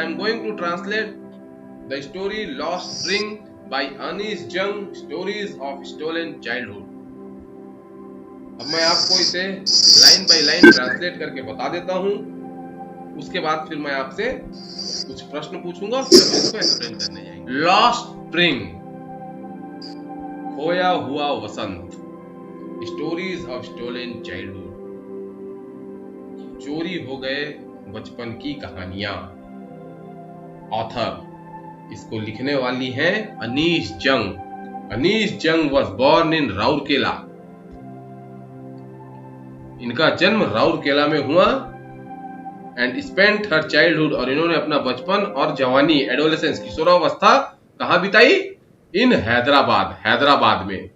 am going to translate the story Lost Spring by Ernest Young, Stories of Stolen Childhood. अब मैं आपको इसे line by line translate करके बता देता हूँ, उसके बाद फिर मैं आपसे कुछ प्रश्न पूछूंगा, फिर हम इसको एक्सप्लेन करने जाएंगे। लॉस्ट स्प्रिंग, खोया हुआ वसंत। स्टोरीज ऑफ स्टोलन चाइल्डहुड, चोरी हो गए बचपन की कहानियां। ऑथर, इसको लिखने वाली हैं अनीश जंग। अनीश जंग वॉज बॉर्न इन राउरकेला। इनका जन्म राउरकेला में हुआ एंड स्पेंट हर चाइल्डहुड, और इन्होंने अपना बचपन और जवानी, एडोलेसेंस, किशोरावस्था कहां बिताई? इन हैदराबाद, हैदराबाद में।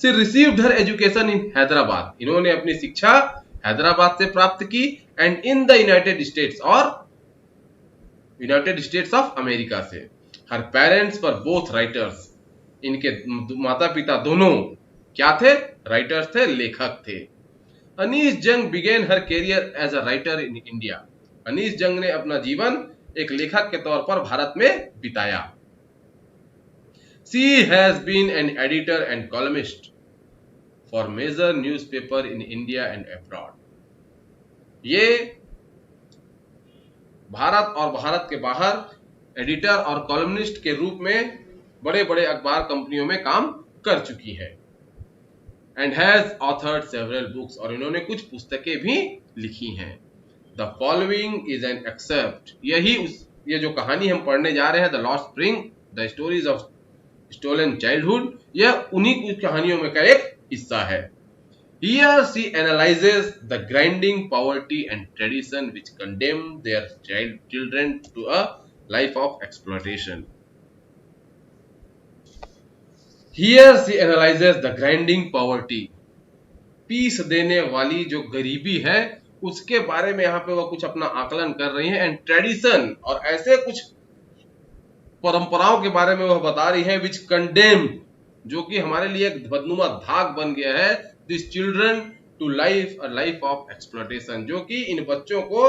She received her education in Hyderabad, इन्होंने अपनी शिक्षा हैदराबाद से प्राप्त की, and in the United states, और यूनाइटेड स्टेट्स ऑफ अमेरिका से। हर पेरेंट्स वर बोथ राइटर्स, इनके माता पिता दोनों क्या थे? राइटर्स थे, लेखक थे। Anees Jung began her career as a writer in India. Anees Jung ने अपना जीवन एक लेखक के तौर पर भारत में बिताया। She has been an editor and columnist for major newspaper in India and abroad. ये भारत और भारत के बाहर एडिटर और कॉलमनिस्ट के रूप में बड़े बड़े अखबार कंपनियों में काम कर चुकी है। And has authored several books, और इन्होंने कुछ पुस्तकें भी लिखी हैं। The following is an excerpt, ये जो कहानी हम पढ़ने जा रहे हैं, The Lost Spring, The Stories of Stolen Childhood, यह उन्हीं कुछ कहानियों में का एक हिस्सा है। Here she analyzes the grinding poverty and tradition which condemn their children to a life of exploitation. Here she analyzes the grinding poverty, पीस देने वाली जो गरीबी है उसके बारे में यहाँ पे वह कुछ अपना आकलन कर रही है, एंड ट्रेडिशन, और ऐसे कुछ परंपराओं के बारे में वह बता रही है, विच कंडेम, जो कि हमारे लिए एक बदनुमा धाक बन गया है, this children to life a life of exploitation, जो कि इन बच्चों को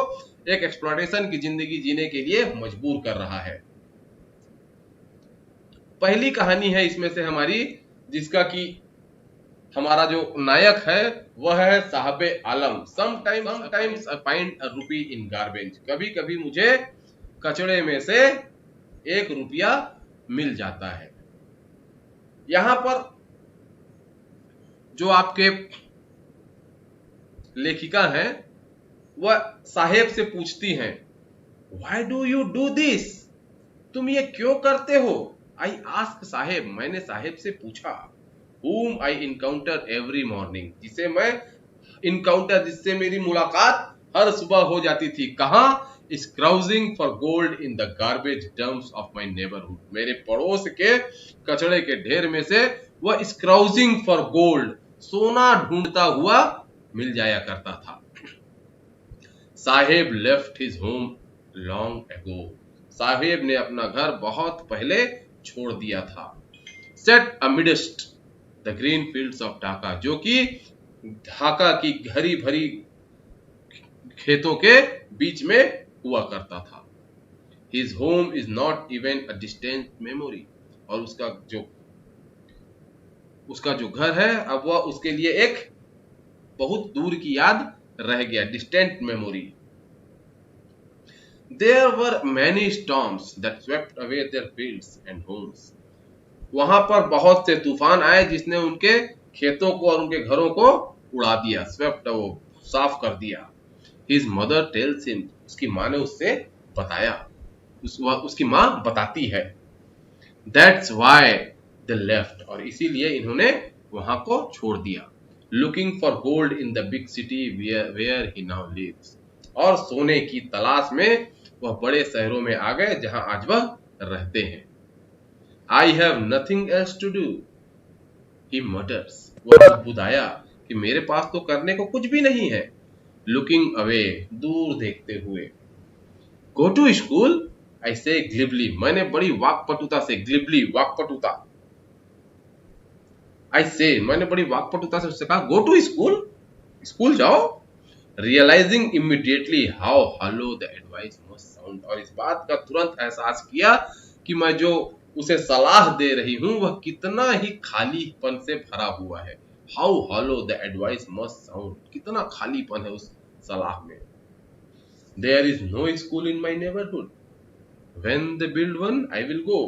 एक एक्सप्लॉयटेशन की जिंदगी जीने के लिए मजबूर कर रहा है। पहली कहानी है इसमें से हमारी, जिसका कि हमारा जो नायक है वह है साहबे आलम। समटाइम्स आई फाइंड अ रूपी इन गार्बेज, कभी कभी मुझे कचड़े में से 1 रुपया मिल जाता है। यहां पर जो आपके लेखिका हैं वह साहेब से पूछती हैं, Why do you do this? तुम ये क्यों करते हो? I ask साहेब, मैंने साहेब से पूछा। Whom I encounter every morning, जिससे मेरी मुलाकात हर सुबह हो जाती थी। कहां? Scrounging for gold in the garbage dumps of my neighborhood, मेरे पड़ोस के कचड़े के ढेर में से वह scrounging for gold, सोना ढूंढता हुआ मिल जाया करता था। साहेब left his home long ago, साहेब ने अपना घर बहुत पहले छोड़ दिया था। Set amidst the green fields of Dhaka, जो कि ढाका की हरी भरी खेतों के बीच में हुआ करता था। His home is not even a distant memory, और उसका जो घर है अब वह उसके लिए एक बहुत दूर की याद रह गया, distant memory. There were many storms that swept away their fields and homes. वहां पर बहुत से तूफान आए जिसने उनके खेतों को और उनके घरों को उड़ा दिया, swept, वो साफ कर दिया। His mother tells him, उसकी माँ ने उससे बताया, उसकी माँ बताती है, That's why they left, और इसीलिए इन्होंने वहां को छोड़ दिया। Looking for gold in the big city where he now lives, और सोने की तलाश में वह बड़े शहरों में आ गए जहां आज वह रहते हैं। I have nothing else to do, he mutters, वह बुदाया कि मेरे पास तो करने को कुछ भी नहीं है। Looking away, दूर देखते हुए। Go to school, I say glibly, मैंने बड़ी वाक्पटुता से, glibly वाक्पटुता, I say, मैंने बड़ी वाक्पटुता से उससे कहा, Go to school, स्कूल जाओ। Realizing immediately how hollow the advice must sound sound, और इस बात का तुरंत एहसास किया कि मैं जो उसे सलाह दे रही हूं वह कितना ही खालीपन से भरा हुआ है। How hollow the advice must sound, कितना खालीपन है उस सलाह में। There is no school in my neighbourhood, when they build one I will go,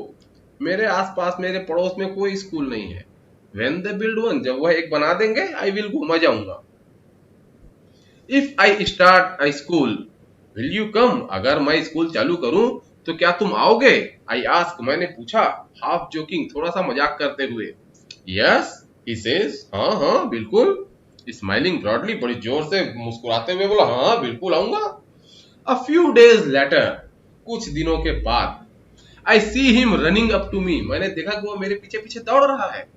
मेरे आसपास मेरे पड़ोस में कोई स्कूल नहीं है। व्हेन दे बिल्ड वन, जब वह एक बना देंगे, आई विल गो, मैं जाऊंगा। If I start a school will you come, अगर मैं स्कूल चालू करूं तो क्या तुम आओगे? आई आस्क, मैंने पूछा, हाफ जोकिंग, थोड़ा सा मजाक करते हुए। यस ही सेज, हाँ हाँ बिल्कुल। स्माइलिंग ब्रॉडली, बड़ी जोर से मुस्कुराते हुए बोला, हाँ बिल्कुल आऊंगा। अ फ्यू डेज लेटर, कुछ दिनों के बाद, I see him running up to me, मैंने देखा कि वो मेरे पीछे पीछे दौड़ रहा है।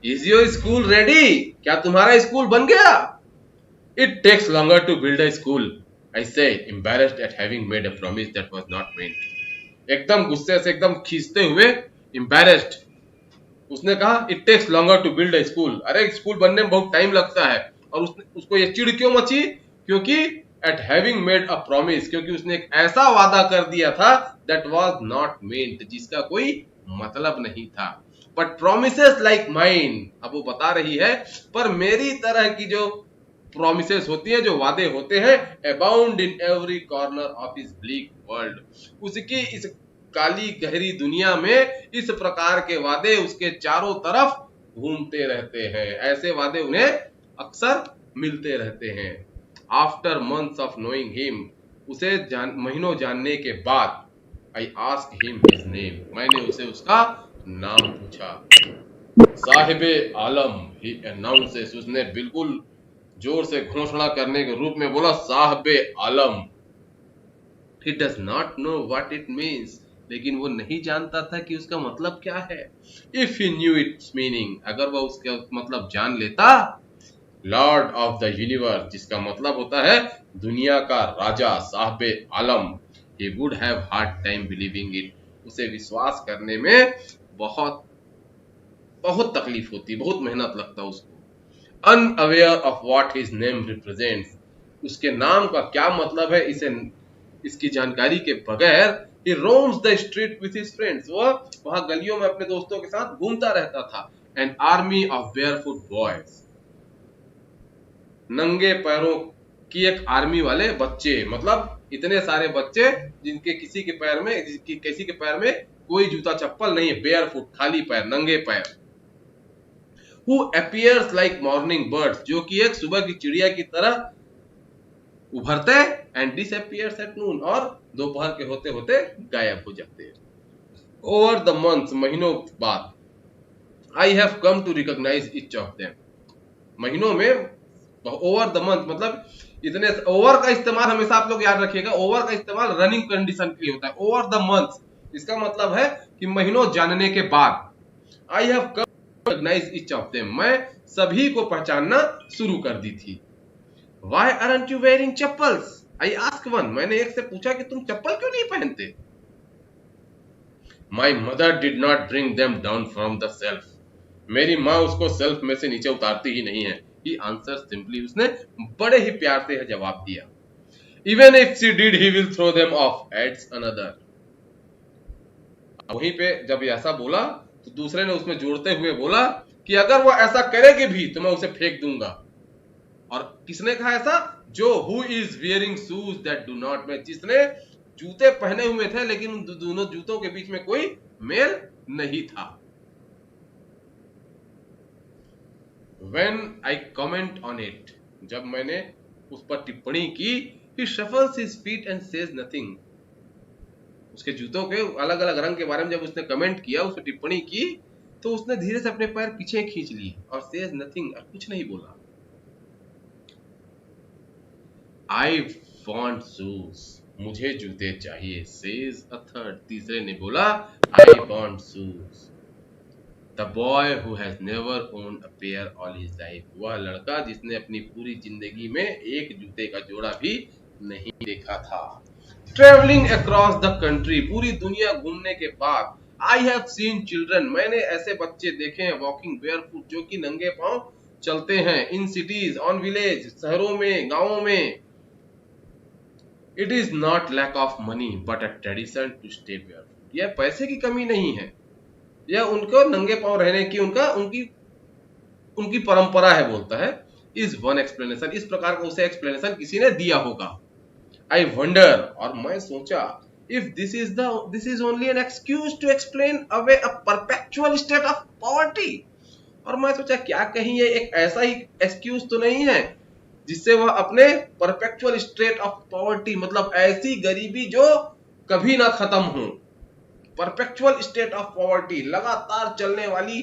इज योर स्कूल रेडी, क्या तुम्हारा स्कूल बन गया? It takes longer to build a school, I say, embarrassed at having made a promise that was not meant. एकदम गुस्से से, एकदम खींचते हुए, embarrassed, उसने कहा it takes longer to build a school, अरे स्कूल बनने में बहुत टाइम लगता है। और उसको ये चिढ़ क्यों मची? क्योंकि eight having made a promise, क्योंकि उसने एक ऐसा वादा कर दिया था दैट वाज नॉट मेंट, जिसका कोई मतलब नहीं था। बट प्रोमिसेस लाइक माइन, अब वो बता रही है, पर मेरी तरह की जो प्रोमिसेस होती है, जो वादे होते हैं, abound in every corner of his bleak world, उसकी इस काली गहरी दुनिया में इस प्रकार के वादे उसके चारों तरफ घूमते रहते हैं। ऐसे वादे उन्हें अक्सर मिलते रहते हैं। After months of knowing him, उसे महीनों जानने के बाद, I ask him his name, मैंने उसे उसका नाम पूछा। साहिबे आलम, ही अनाउंसेस, उसने बिल्कुल जोर से घोषणा करने के रूप में बोला, साहिबे आलम। He does not know what it means, लेकिन वो नहीं जानता था कि उसका मतलब क्या है। If he knew its meaning, अगर वह उसका मतलब जान लेता, लॉर्ड ऑफ द यूनिवर्स, जिसका मतलब होता है दुनिया का राजा, साहिबे आलम, he would have hard time believing it, उसे विश्वास करने में बहुत बहुत तकलीफ होती, बहुत मेहनत लगता उसको। Unaware of what his name represents, उसके नाम का क्या मतलब है, इसकी जानकारी के बगैर, he roams the street with his friends, वह वहां गलियों में अपने दोस्तों के साथ घूमता रहता था। An army of barefoot boys, नंगे पैरों की एक आर्मी वाले बच्चे, मतलब इतने सारे बच्चे जिनके किसी के पैर में कोई जूता चप्पल नहीं है, बेयरफुट, खाली पैर, नंगे पैर। Who appears like morning birds, जो कि एक सुबह की चिड़िया की तरह उभरते and disappears at noon, और दोपहर के होते होते गायब हो जाते। Over the months, महीनों बाद, I have come to recognize each of them, महीनों में, ओवर द मंथ मतलब इतने, ओवर का इस्तेमाल हमेशा आप लोग याद रखिएगा, ओवर का इस्तेमाल रनिंग कंडीशन के लिए होता है। ओवर द मंथ, इसका मतलब है कि महीनों जानने के बाद, I have come to recognise each of them, मैं सभी को पहचानना शुरू कर दी थी। Why aren't you wearing chappals, I ask one, मैंने एक से पूछा कि तुम चप्पल क्यों नहीं पहनते। My mother did not bring them down from the self, मेरी माँ उसको सेल्फ में से नीचे उतारती ही नहीं है। He answered simply, उसने बड़े ही प्यार से जवाब दिया। Even if she did, he will throw them off, adds another. वहीं पे जब ऐसा बोला तो दूसरे ने उसमें जोड़ते हुए बोला कि अगर वो ऐसा करेगी भी तो मैं उसे फेंक दूंगा। और किसने कहा ऐसा? जो who is wearing shoes that do not match, जिसने जूते पहने हुए थे लेकिन उन दोनों जूतों के बीच में कोई मेल नहीं था। When I comment on it, जब मैंने उस पर टिप्पणी की, he shuffles his feet and says nothing, उसके जूतों के अलग अलग रंग के बारे में जब उसने कमेंट किया, उसने टिप्पणी की, तो उसने धीरे से अपने पैर पीछे खींच लिए और says nothing, और कुछ नहीं बोला। I want shoes, मुझे जूते चाहिए, says a third, तीसरे ने बोला I want shoes। The boy who has never owned a pair all his life, वह लड़का जिसने अपनी पूरी जिंदगी में एक जूते का जोड़ा भी नहीं देखा था। Traveling across the country, पूरी दुनिया घूमने के बाद, I have seen children, मैंने ऐसे बच्चे देखे हैं, walking barefoot, जो कि नंगे पांव चलते हैं, in cities, on village, शहरों में, गांवों में, it is not lack of money but a tradition to stay barefoot. यह पैसे की कमी नहीं है, यह उनको नंगे पांव रहने की उनकी उनकी परंपरा है, बोलता है। इज वन एक्सप्लेनेशन, इस प्रकार का उसे एक्सप्लेनेशन किसी ने दिया होगा। आई वंडर, और मैं सोचा, if this is only an excuse to explain away a perpetual state of poverty. और मैं सोचा क्या कहीं ये एक ऐसा ही एक्सक्यूज तो नहीं है जिससे वह अपने परपेचुअल स्टेट ऑफ पॉवर्टी, मतलब ऐसी गरीबी जो कभी ना खत्म हो, परपेचुअल स्टेट ऑफ पॉवर्टी, लगातार चलने वाली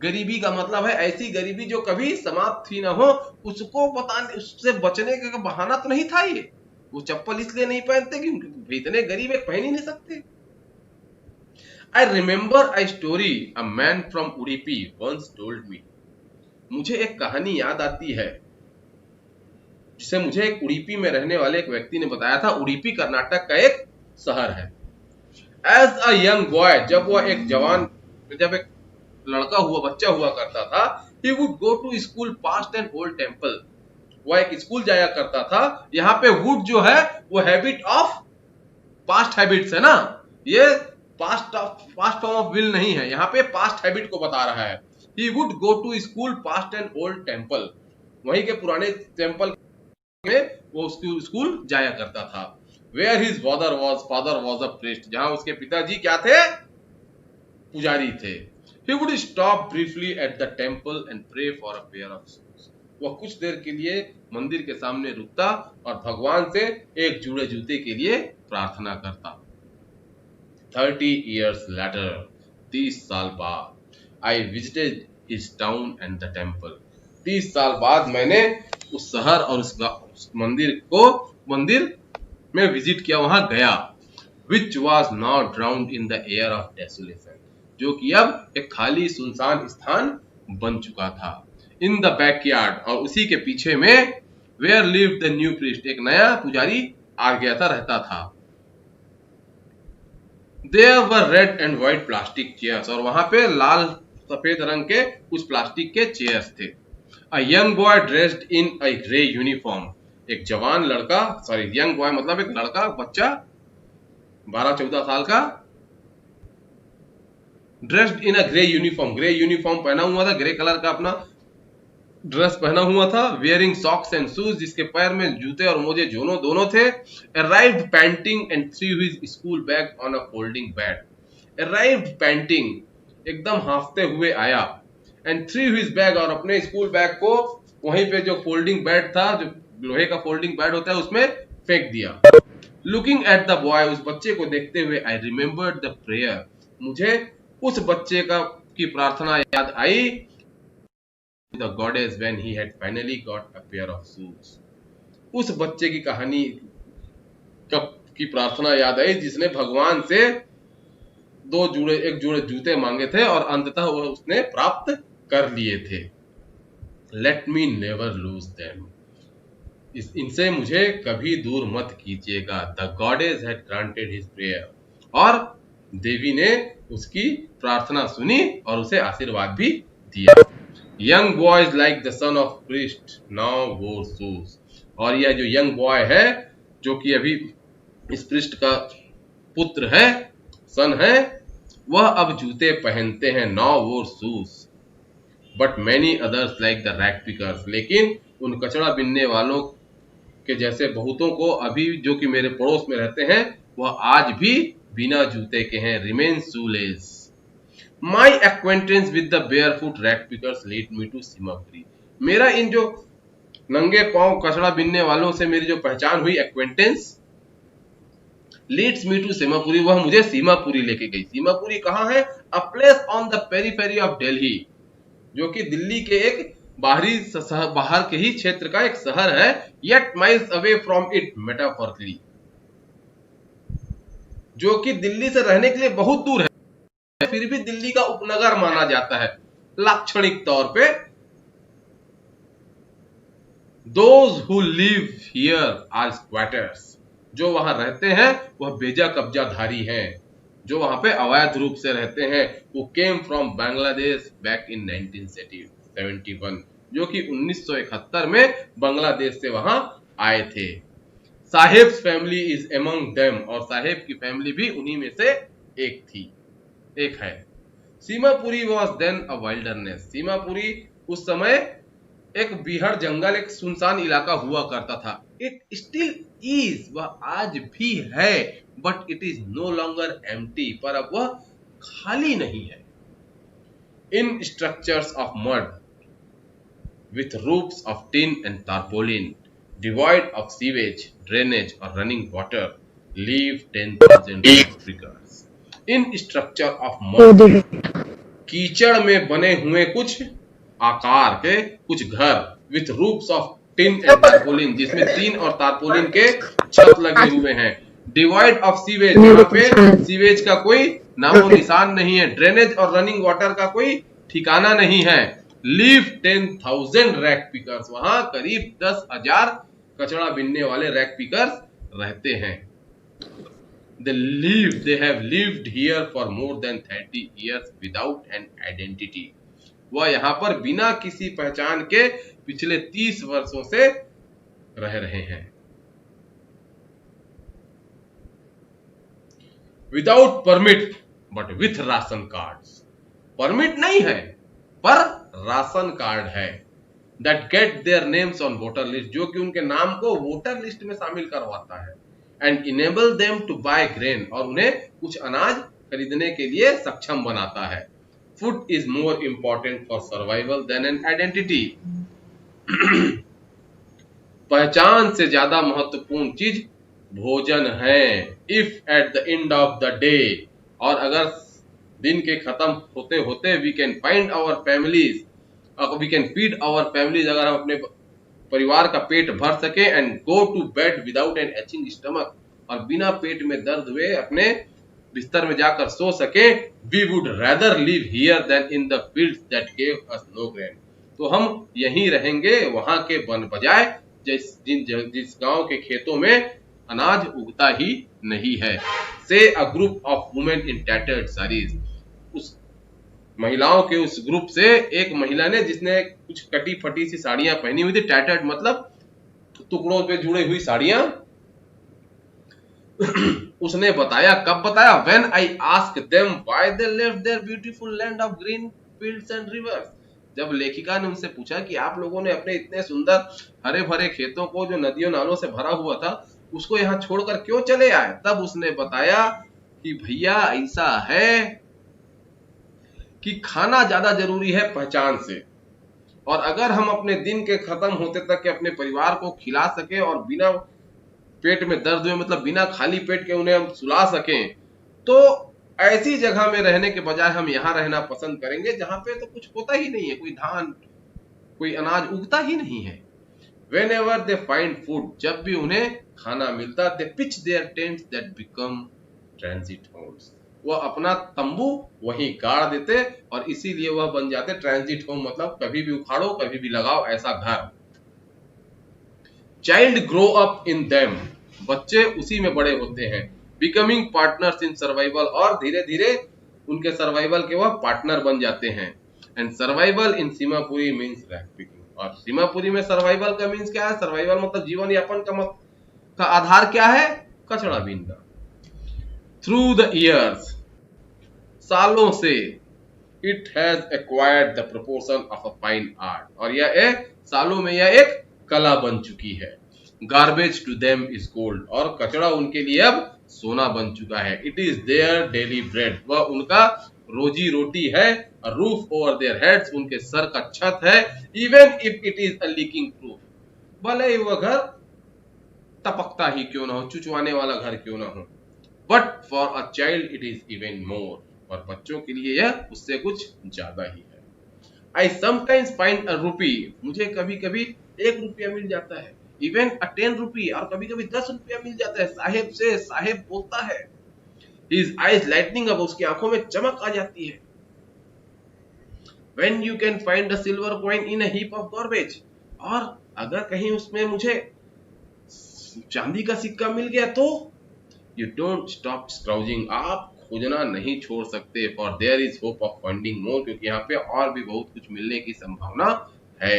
गरीबी का मतलब है ऐसी गरीबी जो कभी समाप्त ही ना हो, उसको पता नहीं, उससे बचने का बहाना तो नहीं था ये। वो चप्पल इसलिए नहीं पहनते कि इतने गरीब एक पहन ही नहीं सकते। I remember a story a man from Udupi once told me. मुझे एक कहानी याद आती है जिसे मुझे एक उडुपी में रहने वाले एक व्यक्ति ने बताया था। उडुपी कर्नाटक का एक शहर है। एज अ यंग बॉय, जब एक लड़का हुआ, बच्चा हुआ करता था, he would go to school past an old temple। वह एक स्कूल जाया करता था। यहाँ पे वुड जो है वो हैबिट ऑफ पास्ट हैबिट्स है ना, ये पास्ट फॉर्म ऑफ विल नहीं है, यहाँ पे पास्ट हैबिट को बता रहा है। he would go to school past an old temple, वहीं के पुराने टेम्पल में वो स्कूल जाया करता था। Where his father was a priest, जहां उसके पिताजी क्या थे, पुजारी थे। He would stop briefly at the temple and pray for a pair of shoes। वह कुछ देर के लिए मंदिर के सामने रुकता और भगवान से एक जुड़े जूते के लिए प्रार्थना करता। 30 years later, 30 साल बाद, I visited his town and the temple। 30 साल बाद मैंने उस शहर और उस मंदिर में विजिट किया, वहां गया। Which was now drowned in the air of desolation, जो कि अब एक खाली सुनसान स्थान बन चुका था। इन द बैकयार्ड, और उसी के पीछे में, where lived the new priest, एक नया पुजारी आ गया था, रहता था। There were red and white plastic chairs, और वहां पे लाल सफेद रंग के कुछ प्लास्टिक के चेयर्स थे। A young boy dressed in a grey uniform, एक जवान लड़का, सॉरी यंग बॉय मतलब एक लड़का, बच्चा 12-14 साल का, dressed in a grey uniform पहना हुआ था, ग्रे कलर का अपना ड्रेस पहना हुआ था। वेयरिंग सॉक्स एंड शूज, जिसके पैर में जूते और मोजे दोनों थे। Arrived painting and through his school bag on a folding bed. Arrived painting, एकदम हांफते हुए आया। एंड थ्रू हिज बैग, और अपने स्कूल बैग को वहीं पे जो फोल्डिंग बेड था, जो लोहे का फोल्डिंग बेड होता है, उसमें फेंक दिया। लुकिंग एट द बॉय, उस बच्चे को देखते हुए, आई रिमेम्बर्ड द प्रेयर, मुझे उस बच्चे की प्रार्थना याद आई। The goddess when he had finally got a pair of shoes, उस बच्चे की कहानी की प्रार्थना याद आई जिसने भगवान से एक जोड़े जूते मांगे थे और अंततः वह उसने प्राप्त कर लिए थे। Let me never lose them, इनसे मुझे कभी दूर मत कीजिएगा। The goddess had granted his prayer, और देवी ने उसकी प्रार्थना सुनी और उसे आशीर्वाद भी दिया। Young boys like the son of priest now वोर शूज, और यह जो यंग बॉय है, जो कि अभी इस प्रीस्ट का पुत्र है, सन है, वह अब जूते पहनते हैं। नाउ वोर shoes, but many others like the rag pickers, लेकिन उन कचरा बिनने वालों के जैसे बहुतों को अभी, जो कि मेरे पड़ोस में रहते हैं, वह आज भी बिना जूते के हैं। Remain shoelace. My acquaintance with the barefoot rag pickers lead me to Seemapuri, मेरा इन जो नंगे पांव कचड़ा बिनने वालों से मेरी जो पहचान हुई, acquaintance, leads me to Seemapuri, वह मुझे सीमापुरी लेके गई। सीमापुरी कहाँ है? A place on the periphery of Delhi, जो कि दिल्ली के एक बाहर के ही क्षेत्र का एक शहर है। Yet miles away from it metaphorically, जो कि दिल्ली से रहने के लिए बहुत दूर है, फिर भी दिल्ली का उपनगर माना जाता है लाक्षणिक तौर पे। Those who live here are squatters, जो वहां रहते हैं वह बेजा कब्जाधारी हैं, जो वहां पे अवैध रूप से रहते हैं। Who came from Bangladesh back in 1971, जो कि 1971 में बांग्लादेश से वहां आए थे। Saheb's family is among them, और साहेब की फैमिली भी उन्हीं में से एक थी, एक है। Seemapuri was then a wilderness, Seemapuri उस समय एक बीहड़ जंगल, एक सुनसान इलाका हुआ करता था। इट स्टिल इज, वह आज भी है, but it is no longer empty, पर अब वह खाली नहीं है। In structures of mud with roofs of tin and tarpaulin, devoid of sewage, drainage or running water, live 10,000 Africans. In structure of mud, कीचड़ में बने हुए कुछ आकार के कुछ घर, with roofs of tin and tarpaulin, जिसमें टीन और तारपोलिन के छत लगे हुए हैं, डिवाइड ऑफ सीवेज, यहाँ पे सीवेज का कोई नामो निशान नहीं है, ड्रेनेज और रनिंग वाटर का कोई ठिकाना नहीं है। लीव 10,000 रैक पिकर्स, वहां करीब 10,000 कचरा बिनने वाले रैक पिकर्स रहते हैं। they have lived here for more than 30 years without an identity, वह यहाँ पर बिना किसी पहचान के पिछले 30 वर्षों से रह रहे हैं। Without permit but with ration cards, permit नहीं है पर राशन कार्ड है। That get their names on voter list, जो कि उनके नाम को वोटर लिस्ट में शामिल करवाता है। And enable them to buy grain, और उन्हें कुछ अनाज खरीदने के लिए सक्षम बनाता है। Food is more important for survival than an identity, पहचान से ज्यादा महत्वपूर्ण चीज भोजन है। If at the end of the day, और अगर दिन के खत्म होते होते we can find our families, we can feed our families, अगर हम अपने परिवार का पेट भर सके, and go to bed without an aching stomach, और बिना पेट में दर्द हुए अपने बिस्तर में जाकर सो सके, we would rather live here than in the fields that give us no grain, तो हम यहीं रहेंगे वहां के बजाय जिस गांव के खेतों में अनाज उगता ही नहीं है। से a group of women in tattered saris, उस महिलाओं के उस ग्रुप से एक महिला ने जिसने कुछ कटी फटी सी साड़ियां पहनी हुई थी, टैटर्ड मतलब टुकड़ों पे जुड़ी हुई साड़ियां, उसने बताया, कब बताया, when I ask them why they left their beautiful land of green fields and rivers, जब लेखिका ने उनसे पूछा कि आप लोगों ने अपने इतने सुंदर हरे भरे खेतों को जो नदियों नालों से भरा हुआ था उसको यहाँ छोड़कर क्यों चले आए, तब उसने बताया कि भैया ऐसा है कि खाना ज्यादा जरूरी है पहचान से, और अगर हम अपने दिन के खत्म होते तक के अपने परिवार को खिला सके और बिना पेट में दर्द हुए, मतलब बिना खाली पेट के उन्हें हम सुला सकें, तो ऐसी जगह में रहने के बजाय हम यहाँ रहना पसंद करेंगे जहां पे तो कुछ होता ही नहीं है, कोई धान कोई अनाज उगता ही नहीं है। Whenever they find food, जब भी उन्हें खाना मिलता, they pitch their tents that become transit homes, वह अपना तंबू वहीं गाड़ देते और इसीलिए वह बन जाते ट्रांजिट होम, मतलब कभी भी उखाड़ो कभी भी लगाओ ऐसा घर। Child grow up in them, बच्चे उसी में बड़े होते हैं। बिकमिंग पार्टनर्स इन सर्वाइवल, और धीरे धीरे उनके सर्वाइवल के वह पार्टनर बन जाते हैं। And survival in Seemapuri means rag picking, और सीमापुरी में सर्वाइवल का मीन्स क्या है, सर्वाइवल मतलब जीवन यापन का आधार क्या है, कचरा बीनना। थ्रू द इयर्स, सालों से, it has acquired the proportion of a fine art, और यह एक सालों में यह एक कला बन चुकी है। Garbage to them is gold, और कचरा उनके लिए अब सोना बन चुका है। It is their daily bread, वह उनका रोजी रोटी है। रूफ ओवर देयर हेड्स, उनके सर का छत है। Even if it is a leaking roof, भले ही वह घर टपकता ही क्यों ना हो, चुचवाने वाला घर क्यों ना हो। But for a child it is even more, और बच्चों के लिए यह उससे कुछ ज्यादा ही है। आई समटाइम्स फाइंड अ रूपी, मुझे कभी कभी 1 रुपया मिल जाता है। इवन अ 10 रुपी, और कभी कभी 10 रुपया मिल जाता है। साहेब से साहेब बोलता है। His eyes lightning up, उसकी आंखों में चमक आ जाती है। When you can find a silver coin in a heap of garbage, और अगर कहीं उसमें मुझे चांदी का सिक्का मिल गया तो you don't stop scrounging, आप खोजना नहीं छोड़ सकते। For there is hope of finding more, क्योंकि यहाँ पे और भी बहुत कुछ मिलने की संभावना है।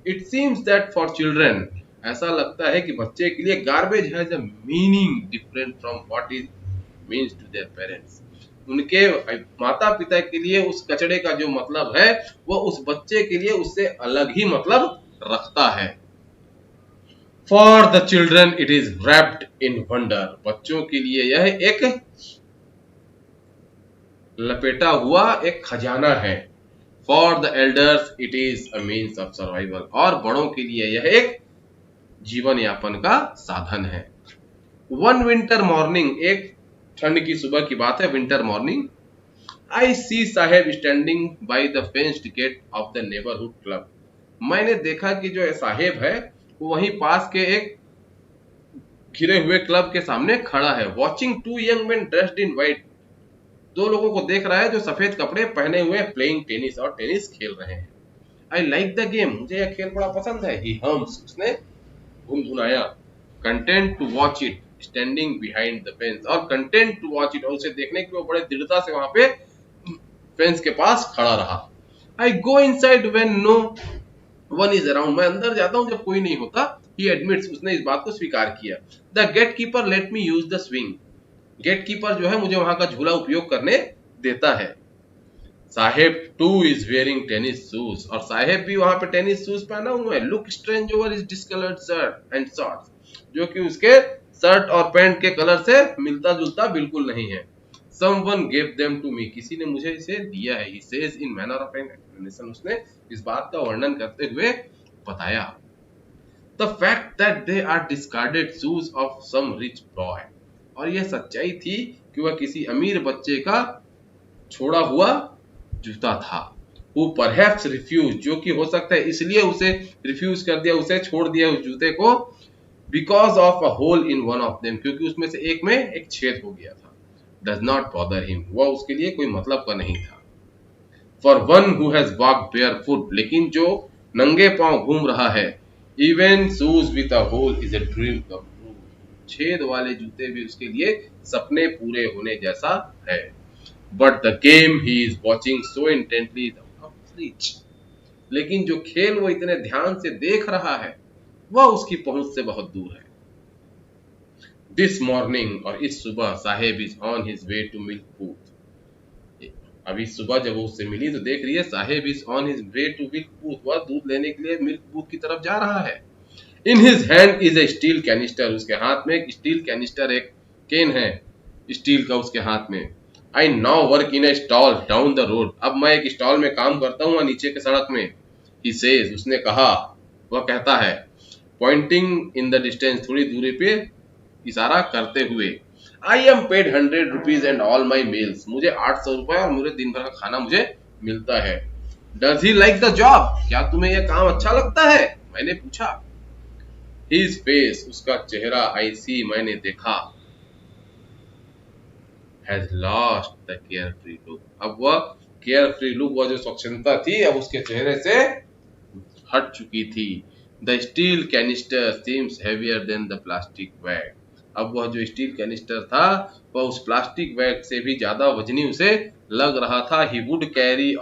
It seems that for children, ऐसा लगता है कि बच्चे के लिए garbage has a meaning different from what it means to their parents. उनके माता पिता के लिए उस कचड़े का जो मतलब है वो उस बच्चे के लिए उससे अलग ही मतलब रखता है। For the children it is wrapped in wonder, बच्चों के लिए यह एक लपेटा हुआ एक खजाना है। For the elders it is a means of survival, और बड़ों के लिए यह एक जीवन यापन का साधन है। वन विंटर मॉर्निंग, एक ठंड की सुबह की बात है, winter morning, I see Saheb standing by the fenced gate of the neighbourhood club. मैंने देखा कि जो साहेब है वो वहीं पास के एक घिरे हुए क्लब के सामने खड़ा है। Watching two young men dressed in white, दो लोगों को देख रहा है जो सफेद कपड़े पहने हुए प्लेइंग टेनिस, और टेनिस खेल रहे हैं। आई लाइक द गेम, मुझे यह खेल बड़ा पसंद है। ही हम्स, उसने गुनगुनाया। Content to watch it standing behind the fence, और कंटेंट टू वॉच इट, और उसे देखने की वो बड़े दृढ़ता से वहां पे फेंस के पास खड़ा रहा। I go inside when no one is around, मैं अंदर जाता हूं जब कोई नहीं होता। ही एडमिट्स, उसने इस बात को स्वीकार किया। The gate keeper let me use the swing, gate keeper जो है मुझे वहां का झूला उपयोग करने देता है। Saheb too is wearing tennis shoes, और साहेब भी वहां पे टेनिस शूज पहना हुआ है। Look strange over his discoloured shirt and shorts, जो कि उसके शर्ट और पैंट के कलर से मिलता जुलता बिल्कुल नहीं है। Someone gave them to me, किसी ने मुझे इसे दिया है। He says in manner of an explanation, उसने इस बात का वर्णन करते हुए बताया। The fact that they are discarded shoes of some rich boy, और यह सच्चाई थी कि वह किसी अमीर बच्चे का छोड़ा हुआ जूता था। Who perhaps refused, जो कि हो सकता है इसलिए उसे रिफ्यूज कर दिया, उसे छोड़ दिया उस जूते को, because of a hole in one of them, क्योंकि उसमें से एक में एक छेद हो गया था। Does not bother him, वह उसके लिए कोई मतलब का नहीं था। For one who has walked barefoot, लेकिन जो नंगे पांव घूम रहा है, even shoes with a hole is a dream come true, छेद वाले जूते भी उसके लिए सपने पूरे होने जैसा है। But the game he is watching so intently is out of reach, लेकिन जो खेल वो इतने ध्यान से देख रहा है वह उसकी पहुंच से बहुत दूर है। दिस मॉर्निंग, और इस सुबह, Saheb is on his way to milk booth, अभी सुबह जब वो उससे मिली तो देख रही है Saheb is on his way to milk booth, वह दूध लेने के लिए मिल्क बूथ की तरफ जा रहा है। In his hand is a steel canister, उसके हाथ में एक स्टील कैनिस्टर, एक केन है स्टील का उसके हाथ में। I now work in A stall down the road, अब मैं एक स्टॉल में काम करता हूँ नीचे के सड़क में। ही सेज, उसने कहा, वह कहता है, पॉइंटिंग इन द डिस्टेंस, थोड़ी दूरी पे इशारा करते हुए। I am paid 100 rupees and all my meals, मुझे 800 रुपए और मेरे दिन भर का खाना मुझे मिलता है। Does he like the job, क्या तुम्हें यह काम अच्छा लगता है, मैंने पूछा। हिज फेस, उसका चेहरा, आई सी, मैंने देखा, has lost the care free look, अब वह केयर फ्री लुक, वह जो स्वच्छंदता थी अब उसके चेहरे से हट चुकी थी। The steel canister seems heavier than the plastic bag, अब वह जो स्टील कैनिस्टर था वह उस प्लास्टिक बैग से भी ज्यादा वजनी उसे लग रहा था। He would carry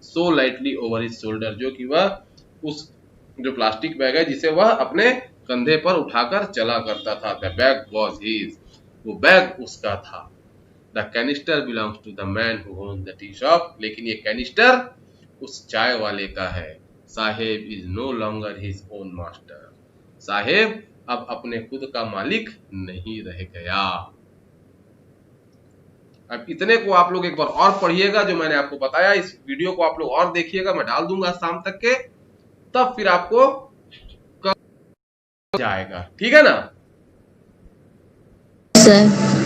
so lightly over his shoulder, जो कि वह उस जो प्लास्टिक बैग है जिसे वह अपने कंधे पर उठाकर चला करता था। द बैग वॉज हिज, वो बैग उसका था। The canister belongs to the man who owns the tea shop, लेकिन ये कैनिस्टर उस चाय वाले का है। Saheb is no longer his own master, Saheb अब अपने खुद का मालिक नहीं रह गया। अब इतने को आप लोग एक बार और पढ़िएगा जो मैंने आपको बताया, इस वीडियो को आप लोग और देखिएगा, मैं डाल दूंगा शाम तक के, तब फिर आपको जाएगा, ठीक है ना सर।